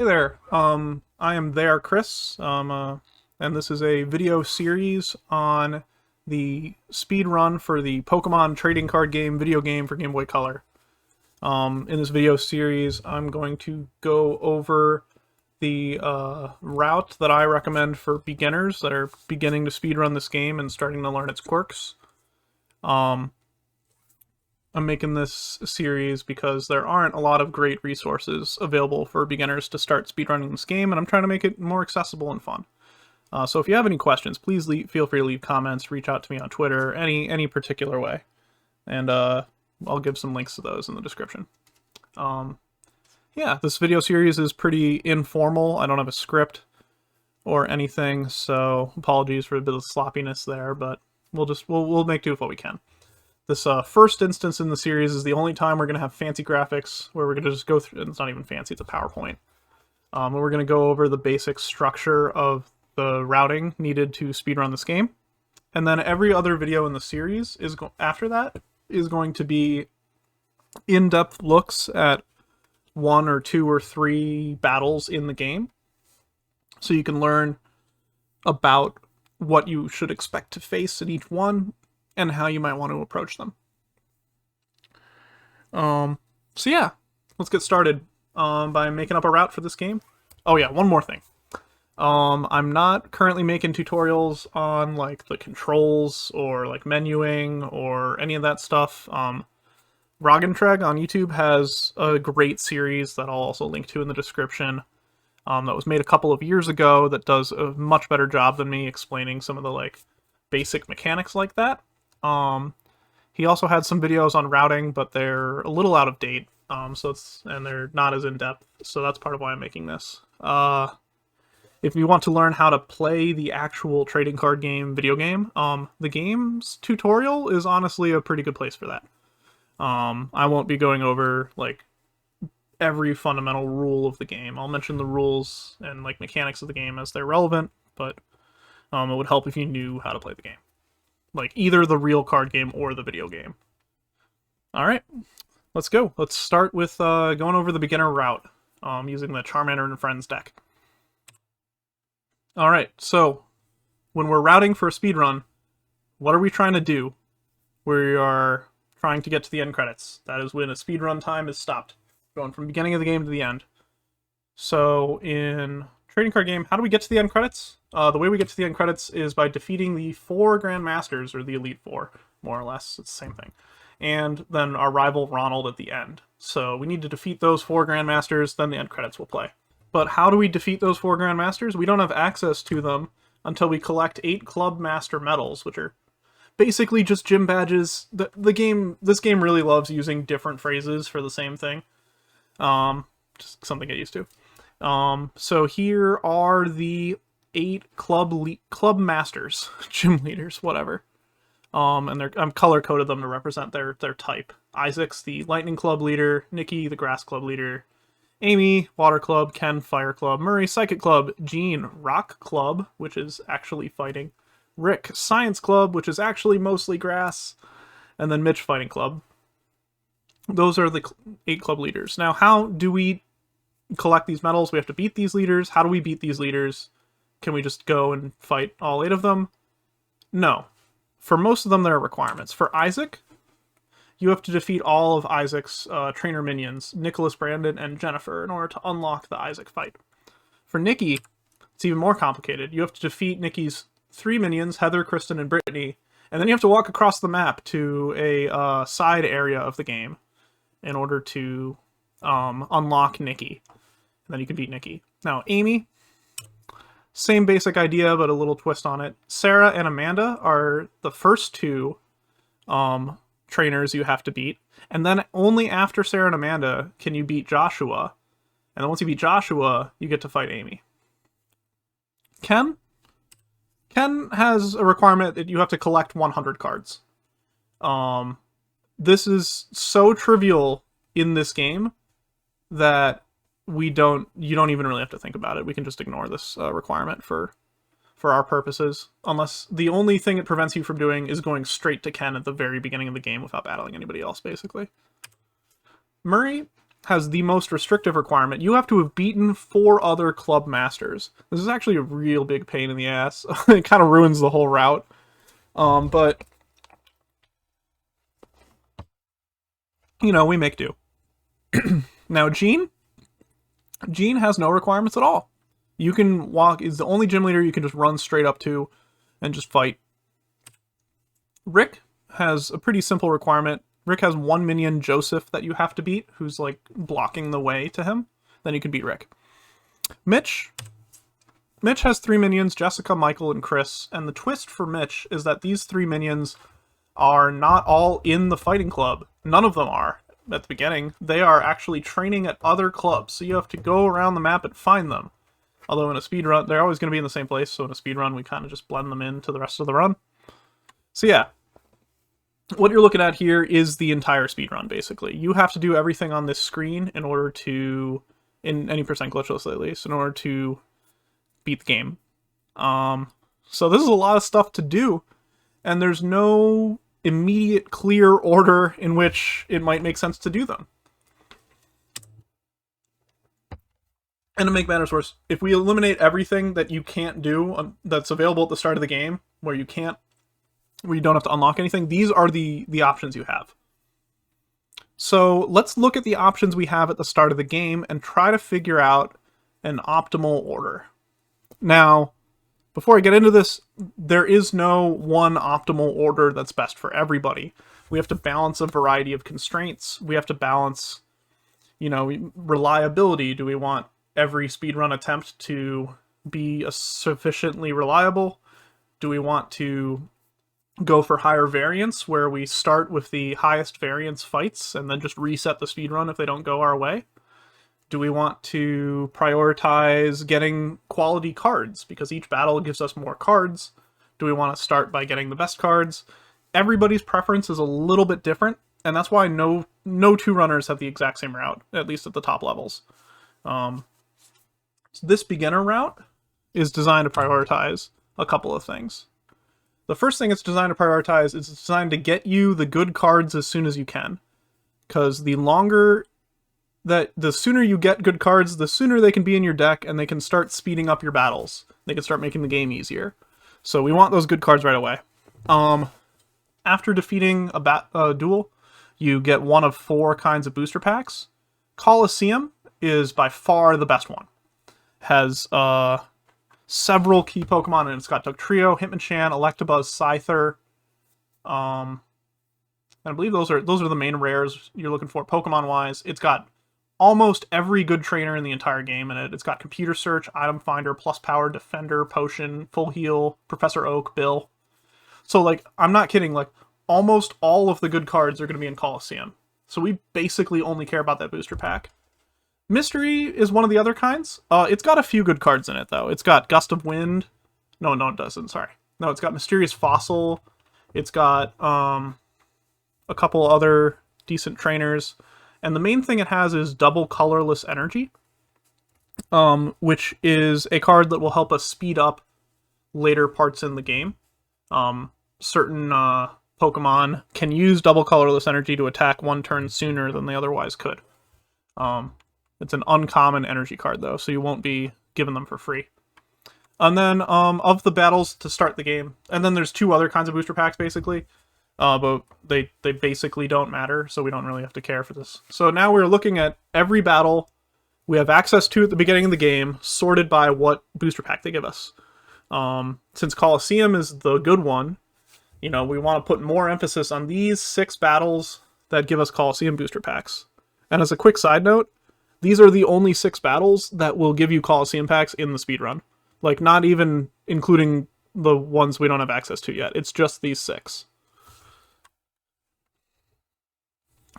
Hey there, I am Chris, and this is a video series on the speed run for the Pokemon trading card game video game for Game Boy Color. In this video series, I'm going to go over the route that I recommend for beginners that are beginning to speedrun this game and starting to learn its quirks. I'm making this series because there aren't a lot of great resources available for beginners to start speedrunning this game, and I'm trying to make it more accessible and fun. So if you have any questions, please feel free to leave comments, reach out to me on Twitter, any particular way, and I'll give some links to those in the description. Yeah, this video series is pretty informal. I don't have a script or anything, so apologies for a bit of sloppiness there, but we'll make do with what we can. This first instance in the series is the only time we're going to have fancy graphics, where we're going to just go through, it's not even fancy, it's a PowerPoint. And we're going to go over the basic structure of the routing needed to speedrun this game. And then every other video in the series after that is going to be in-depth looks at 1 or 2 or 3 battles in the game. So you can learn about what you should expect to face in each one, and how you might want to approach them. So yeah, let's get started by making up a route for this game. Oh yeah, one more thing. I'm not currently making tutorials on like the controls or like menuing or any of that stuff. Rogentreg on YouTube has a great series that I'll also link to in the description. That was made a couple of years ago that does a much better job than me explaining some of the like basic mechanics like that. He also had some videos on routing, but they're a little out of date, and they're not as in-depth, so that's part of why I'm making this. If you want to learn how to play the actual trading card game video game, the game's tutorial is honestly a pretty good place for that. I won't be going over, like, every fundamental rule of the game. I'll mention the rules and, like, mechanics of the game as they're relevant, but it would help if you knew how to play the game. Like, either the real card game or the video game. Alright, let's go. Let's start with going over the beginner route, using the Charmander and Friends deck. Alright, so, when we're routing for a speedrun, what are we trying to do? We are trying to get to the end credits. That is when a speedrun time is stopped, going from beginning of the game to the end. So, in trading card game, how do we get to the end credits? The way we get to the end credits is by defeating the 4 Grandmasters, or the Elite Four, more or less. It's the same thing. And then our rival Ronald at the end. So we need to defeat those 4 Grandmasters, then the end credits will play. But how do we defeat those 4 Grandmasters? We don't have access to them until we collect 8 Club Master medals, which are basically just gym badges. This game really loves using different phrases for the same thing. Just something to get used to. So here are the 8 club masters, gym leaders, whatever. And I'm color coded them to represent their type. Isaac's the Lightning Club leader, Nikki the Grass Club leader, Amy Water Club, Ken Fire Club, Murray Psychic Club, Jean Rock Club, which is actually fighting, Rick Science Club, which is actually mostly grass, and then Mitch Fighting Club. Those are the 8 club leaders. Now, how do we collect these medals? We have to beat these leaders. How do we beat these leaders? Can we just go and fight all 8 of them? No. For most of them, there are requirements. For Isaac, you have to defeat all of Isaac's trainer minions, Nicholas, Brandon, and Jennifer, in order to unlock the Isaac fight. For Nikki, it's even more complicated. You have to defeat Nikki's 3 minions, Heather, Kristen, and Brittany, and then you have to walk across the map to a side area of the game in order to unlock Nikki. And then you can beat Nikki. Now, Amy, same basic idea, but a little twist on it. Sarah and Amanda are the first 2 trainers you have to beat. And then only after Sarah and Amanda can you beat Joshua. And then once you beat Joshua, you get to fight Amy. Ken has a requirement that you have to collect 100 cards. This is so trivial in this game that you don't even really have to think about it. We can just ignore this requirement for our purposes, unless the only thing it prevents you from doing is going straight to Ken at the very beginning of the game without battling anybody else, basically. Murray has the most restrictive requirement. You have to have beaten 4 other club masters. This is actually a real big pain in the ass. It kind of ruins the whole route. But, you know, we make do. Now, Gene has no requirements at all. You can walk, is the only gym leader you can just run straight up to and just fight. Rick has a pretty simple requirement. Rick has 1 minion, Joseph, that you have to beat, who's like blocking the way to him. Then you can beat Rick. Mitch has 3 minions, Jessica, Michael, and Chris. And the twist for Mitch is that these 3 minions are not all in the fighting club. None of them are at the beginning. They are actually training at other clubs, so you have to go around the map and find them. Although in a speedrun, they're always going to be in the same place, so in a speedrun, we kind of just blend them into the rest of the run. So yeah, what you're looking at here is the entire speedrun, basically. You have to do everything on this screen in order to, in any percent glitchless at least, in order to beat the game. So this is a lot of stuff to do, and there's no immediate clear order in which it might make sense to do them. And to make matters worse, if we eliminate everything that you can't do that's available at the start of the game, where you don't have to unlock anything, these are the options you have. So let's look at the options we have at the start of the game and try to figure out an optimal order. Now, before I get into this, there is no one optimal order that's best for everybody. We have to balance a variety of constraints. We have to balance, you know, reliability. Do we want every speedrun attempt to be sufficiently reliable? Do we want to go for higher variance, where we start with the highest variance fights and then just reset the speedrun if they don't go our way? Do we want to prioritize getting quality cards, because each battle gives us more cards? Do we want to start by getting the best cards? Everybody's preference is a little bit different, and that's why no 2 runners have the exact same route, at least at the top levels. So this beginner route is designed to prioritize a couple of things. The first thing it's designed to prioritize is it's designed to get you the good cards as soon as you can. Because the sooner you get good cards, the sooner they can be in your deck, and they can start speeding up your battles. They can start making the game easier. So we want those good cards right away. After defeating a duel, you get one of 4 kinds of booster packs. Coliseum is by far the best one. Has several key Pokemon, and it's got Dugtrio, Hitmonchan, Electabuzz, Scyther. I believe those are the main rares you're looking for Pokemon-wise. It's got almost every good trainer in the entire game in it. It's got Computer Search, Item Finder, Plus Power, Defender, Potion, Full Heal, Professor Oak, Bill. So, like, I'm not kidding, like, almost all of the good cards are going to be in Coliseum. So we basically only care about that booster pack. Mystery is one of the other kinds. It's got a few good cards in it, though. It's got Gust of Wind. No, it doesn't, sorry. No, it's got Mysterious Fossil. It's got a couple other decent trainers. And the main thing it has is Double Colorless Energy, which is a card that will help us speed up later parts in the game. Certain Pokemon can use Double Colorless Energy to attack 1 turn sooner than they otherwise could. It's an uncommon energy card, though, so you won't be given them for free. And then, of the battles to start the game, and then there's 2 other kinds of booster packs, basically. But they basically don't matter, so we don't really have to care for this. So now we're looking at every battle we have access to at the beginning of the game, sorted by what booster pack they give us. Since Coliseum is the good one, you know, we want to put more emphasis on these 6 battles that give us Coliseum booster packs. And as a quick side note, these are the only 6 battles that will give you Coliseum packs in the speedrun. Like, not even including the ones we don't have access to yet. It's just these 6.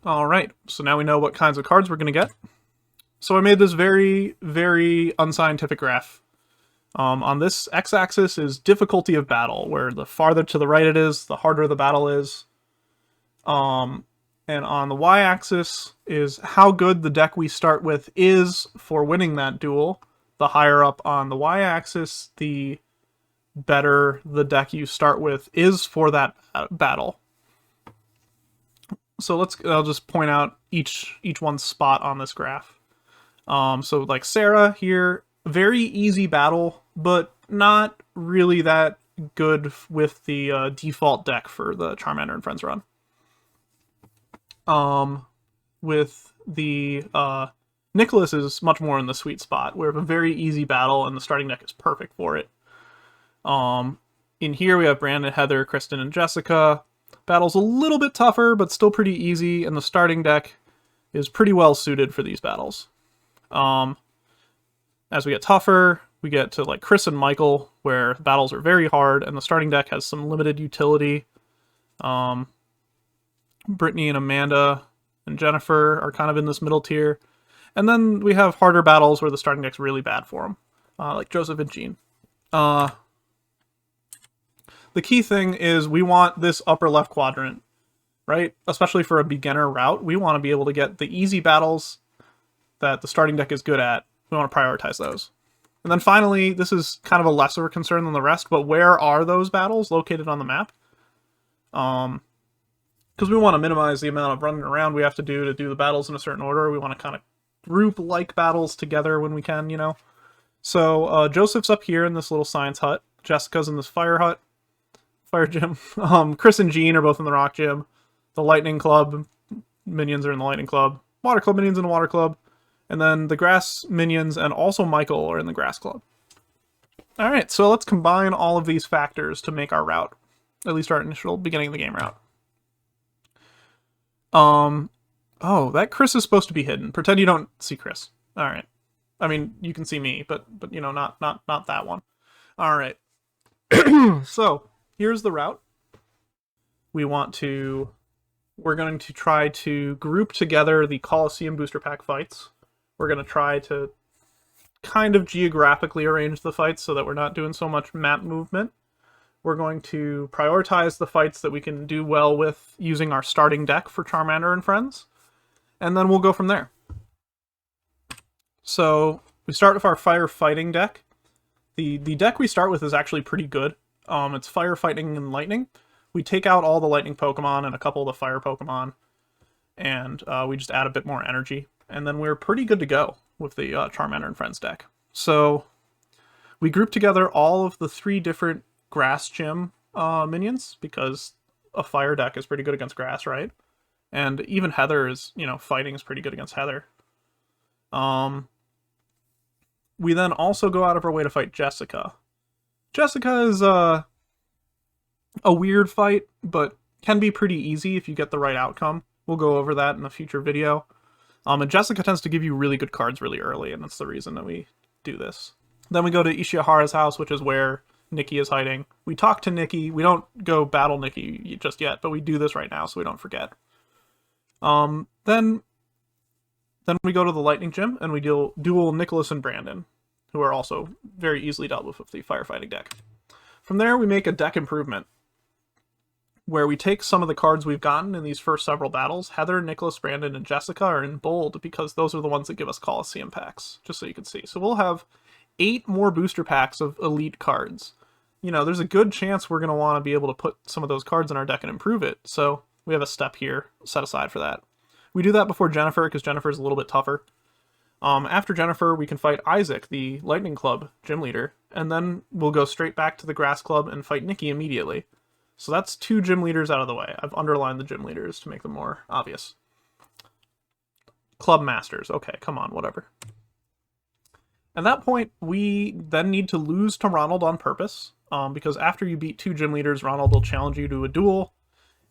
Alright, so now we know what kinds of cards we're going to get. So I made this very, very unscientific graph. On this x-axis is difficulty of battle, where the farther to the right it is, the harder the battle is. And on the y-axis is how good the deck we start with is for winning that duel. The higher up on the y-axis, the better the deck you start with is for that battle. So I'll just point out each one's spot on this graph. So like Sarah here, very easy battle, but not really that good with the default deck for the Charmander and Friends run. With the Nicholas is much more in the sweet spot. We have a very easy battle, and the starting deck is perfect for it. In here we have Brandon, Heather, Kristen, and Jessica. Battle's a little bit tougher, but still pretty easy, and the starting deck is pretty well suited for these battles. As we get tougher, we get to like Chris and Michael, where battles are very hard, and the starting deck has some limited utility. Brittany and Amanda and Jennifer are kind of in this middle tier. And then we have harder battles where the starting deck's really bad for them, like Joseph and Jean. The key thing is we want this upper left quadrant, right? Especially for a beginner route, we want to be able to get the easy battles that the starting deck is good at. We want to prioritize those. And then finally, this is kind of a lesser concern than the rest, but where are those battles located on the map? Because we want to minimize the amount of running around we have to do the battles in a certain order. We want to kind of group like battles together when we can, you know? So Joseph's up here in this little science hut. Jessica's in this fire gym. Chris and Jean are both in the rock gym. The lightning club minions are in the lightning club. Water club minions in the water club. And then the grass minions and also Michael are in the grass club. Alright, so let's combine all of these factors to make our route. At least our initial beginning of the game route. Oh, that Chris is supposed to be hidden. Pretend you don't see Chris. Alright. I mean, you can see me, but you know, not that one. Alright. So, here's the route. We're going to try to group together the Coliseum booster pack fights. We're going to try to kind of geographically arrange the fights so that we're not doing so much map movement. We're going to prioritize the fights that we can do well with using our starting deck for Charmander and Friends. And then we'll go from there. So, we start with our firefighting deck. The deck we start with is actually pretty good. It's firefighting and lightning. We take out all the lightning Pokemon and a couple of the fire Pokemon. And we just add a bit more energy. And then we're pretty good to go with the Charmander and Friends deck. So, we group together all of the 3 different grass gym minions, because a fire deck is pretty good against grass, right? And even Heather is, you know, fighting is pretty good against Heather. We then also go out of our way to fight Jessica. Jessica is a weird fight, but can be pretty easy if you get the right outcome. We'll go over that in a future video. And Jessica tends to give you really good cards really early, and that's the reason that we do this. Then we go to Ishihara's house, which is where Nikki is hiding. We talk to Nikki. We don't go battle Nikki just yet, but we do this right now so we don't forget. Then we go to the Lightning Gym, and we duel Nicholas and Brandon, who are also very easily dealt with the firefighting deck. From there, we make a deck improvement, where we take some of the cards we've gotten in these first several battles. Heather, Nicholas, Brandon, and Jessica are in bold because those are the ones that give us Coliseum packs, just so you can see. So we'll have 8 more booster packs of elite cards. You know, there's a good chance we're going to want to be able to put some of those cards in our deck and improve it. So we have a step here set aside for that. We do that before Jennifer, because Jennifer's a little bit tougher. After Jennifer, we can fight Isaac, the Lightning Club gym leader, and then we'll go straight back to the Grass Club and fight Nikki immediately. So that's 2 gym leaders out of the way. I've underlined the gym leaders to make them more obvious. Club Masters. Okay, come on, whatever. At that point, we then need to lose to Ronald on purpose, because after you beat 2 gym leaders, Ronald will challenge you to a duel,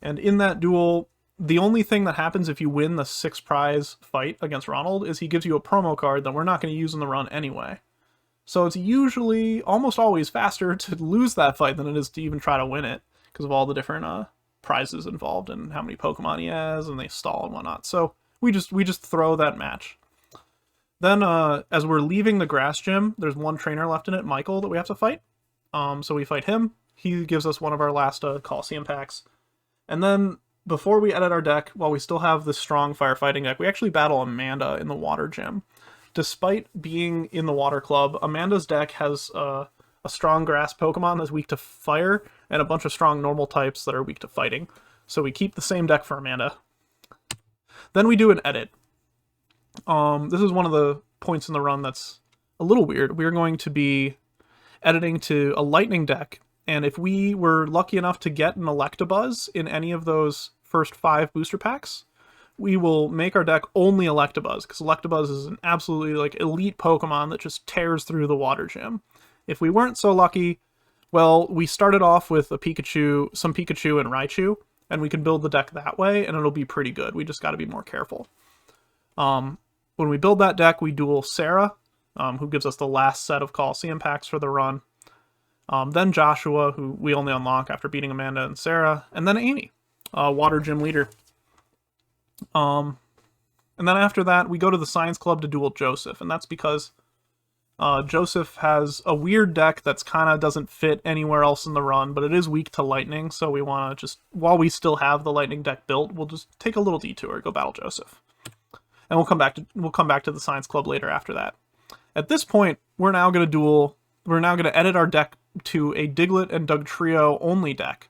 and in that duel, the only thing that happens if you win the 6 prize fight against Ronald is he gives you a promo card that we're not going to use in the run anyway. So it's usually, almost always, faster to lose that fight than it is to even try to win it, because of all the different prizes involved and how many Pokemon he has, and they stall and whatnot. So we just throw that match. Then, as we're leaving the grass gym, there's 1 trainer left in it, Michael, that we have to fight. So we fight him. He gives us one of our last Coliseum packs. And then, before we edit our deck, while we still have this strong firefighting deck, we actually battle Amanda in the water gym. Despite being in the water club, Amanda's deck has a strong grass Pokemon that's weak to fire, and a bunch of strong normal types that are weak to fighting. So we keep the same deck for Amanda. Then we do an edit. This is one of the points in the run that's a little weird. We're going to be editing to a lightning deck, and if we were lucky enough to get an Electabuzz in any of those first 5 booster packs, we will make our deck only Electabuzz, because Electabuzz is an absolutely like elite Pokemon that just tears through the water gym. If we weren't so lucky, well, we started off with a Pikachu, some Pikachu and Raichu, and we can build the deck that way, and it'll be pretty good. We just got to be more careful. When we build that deck, we duel Sarah, who gives us the last set of Coliseum packs for the run. Then Joshua, who we only unlock after beating Amanda and Sarah, and then Amy, Water Gym Leader. And then after that, we go to the Science Club to duel Joseph, and that's because Joseph has a weird deck that's kind of doesn't fit anywhere else in the run, but it is weak to Lightning, so we want to just, while we still have the Lightning deck built, we'll just take a little detour, go battle Joseph. And we'll come back to the Science Club later after that. At this point, we're now going to edit our deck to a Diglett and Dugtrio only deck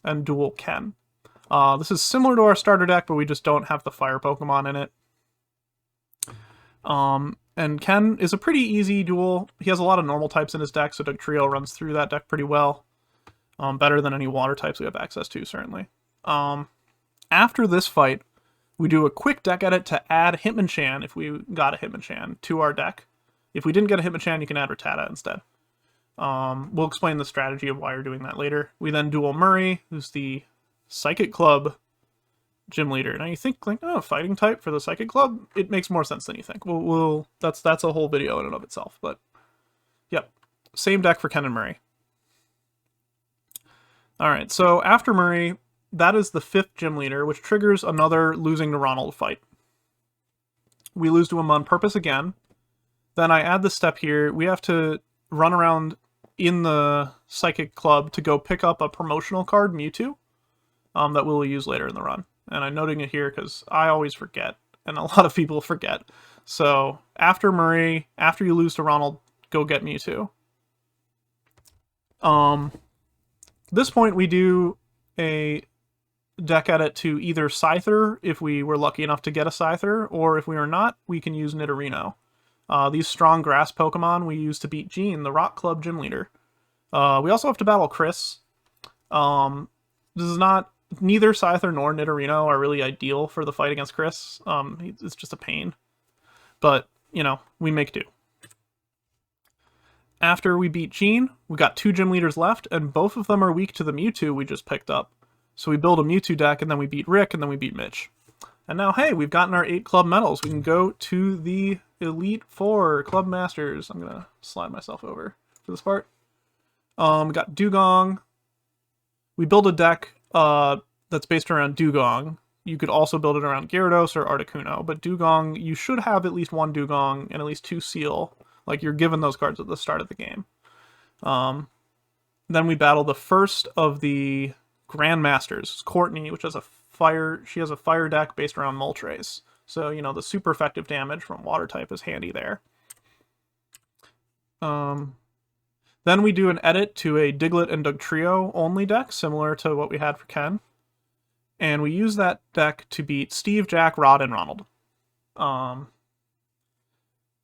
and duel Ken. This is similar to our starter deck, but we just don't have the fire Pokemon in it. And Ken is a pretty easy duel. He has a lot of normal types in his deck, so Dugtrio runs through that deck pretty well. Better than any water types we have access to, certainly. After this fight, we do a quick deck edit to add Hitmonchan, if we got a Hitmonchan, to our deck. If we didn't get a Hitmonchan, you can add Rattata instead. We'll explain the strategy of why you're doing that later. We then duel Murray, who's the Psychic Club gym leader. Now you think, like, oh, fighting type for the Psychic Club? It makes more sense than you think. That's a whole video in and of itself, but yep. Same deck for Ken and Murray. Alright, so after Murray, that is the 5th gym leader, which triggers another losing to Ronald fight. We lose to him on purpose again. Then I add the step here. We have to run around in the Psychic Club to go pick up a promotional card, Mewtwo, that we'll use later in the run. And I'm noting it here because I always forget, and a lot of people forget. So after Murray, after you lose to Ronald, go get Mewtwo. This point we do a deck edit to either Scyther, if we were lucky enough to get a Scyther, or if we are not, we can use Nidorino. These strong grass Pokemon we use to beat Gene, the Rock Club gym leader. We also have to battle Chris. This is not, neither Scyther nor Nidorino are really ideal for the fight against Chris. It's just a pain. But, you know, we make do. After we beat Gene, we got 2 gym leaders left, and both of them are weak to the Mewtwo we just picked up. So we build a Mewtwo deck, and then we beat Rick, and then we beat Mitch. And now, hey, we've gotten our 8 club medals. We can go to the Elite 4 Club Masters. I'm going to slide myself over for this part. We got Dugong. We build a deck that's based around Dugong. You could also build it around Gyarados or Articuno, but Dugong, you should have at least 1 Dugong and at least 2 Seal. Like, you're given those cards at the start of the game. Then we battle the first of the Grandmasters, Courtney, which has a fire. She has a fire deck based around Moltres. So, you know, the super effective damage from water type is handy there. Then we do an edit to a Diglett and Dugtrio only deck, similar to what we had for Ken. And we use that deck to beat Steve, Jack, Rod, and Ronald.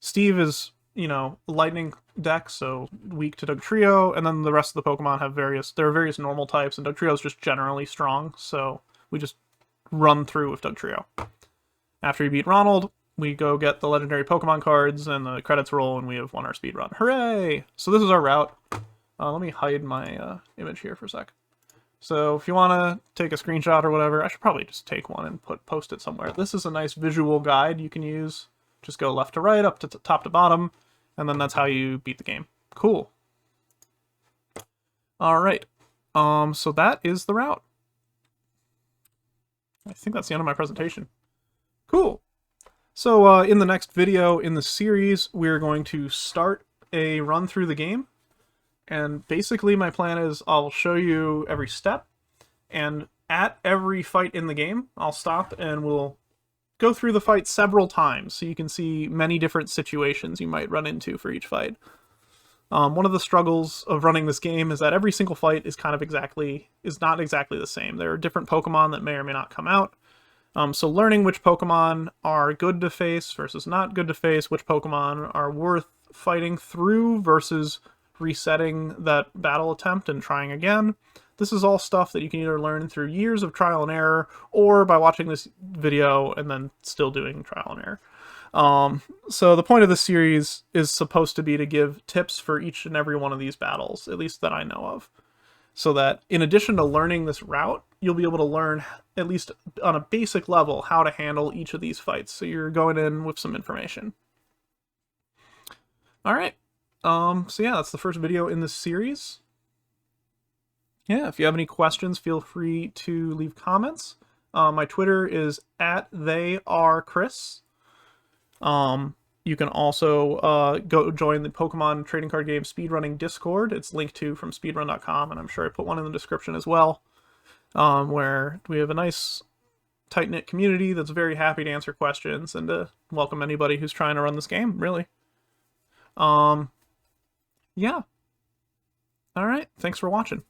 Steve is, you know, lightning deck, so weak to Dugtrio, and then the rest of the Pokemon have there are various normal types, and Dugtrio is just generally strong, so we just run through with Dugtrio. After we beat Ronald, we go get the legendary Pokemon cards, and the credits roll, and we have won our speed run. Hooray! So this is our route. Let me hide my image here for a sec. So if you want to take a screenshot or whatever, I should probably just take one and post it somewhere. This is a nice visual guide you can use. Just go left to right, up to top to bottom, and then that's how you beat the game. Cool. Alright. So that is the route. I think that's the end of my presentation. Cool. So in the next video in the series, we're going to start a run through the game. And basically my plan is I'll show you every step, and at every fight in the game, I'll stop and we'll go through the fight several times so you can see many different situations you might run into for each fight. One of the struggles of running this game is that every single fight is not exactly the same. There are different Pokemon that may or may not come out. So learning which Pokemon are good to face versus not good to face, which Pokemon are worth fighting through versus resetting that battle attempt and trying again. This is all stuff that you can either learn through years of trial and error or by watching this video and then still doing trial and error. So the point of this series is supposed to be to give tips for each and every one of these battles, at least that I know of. So that in addition to learning this route, you'll be able to learn, at least on a basic level, how to handle each of these fights. So you're going in with some information. All right. So yeah, that's the first video in this series. Yeah, if you have any questions, feel free to leave comments. My Twitter is @theyarechris. You can also go join the Pokemon trading card game Speedrunning Discord. It's linked to from speedrun.com, and I'm sure I put one in the description as well, where we have a nice, tight-knit community that's very happy to answer questions and to welcome anybody who's trying to run this game, really. Yeah. All right, thanks for watching.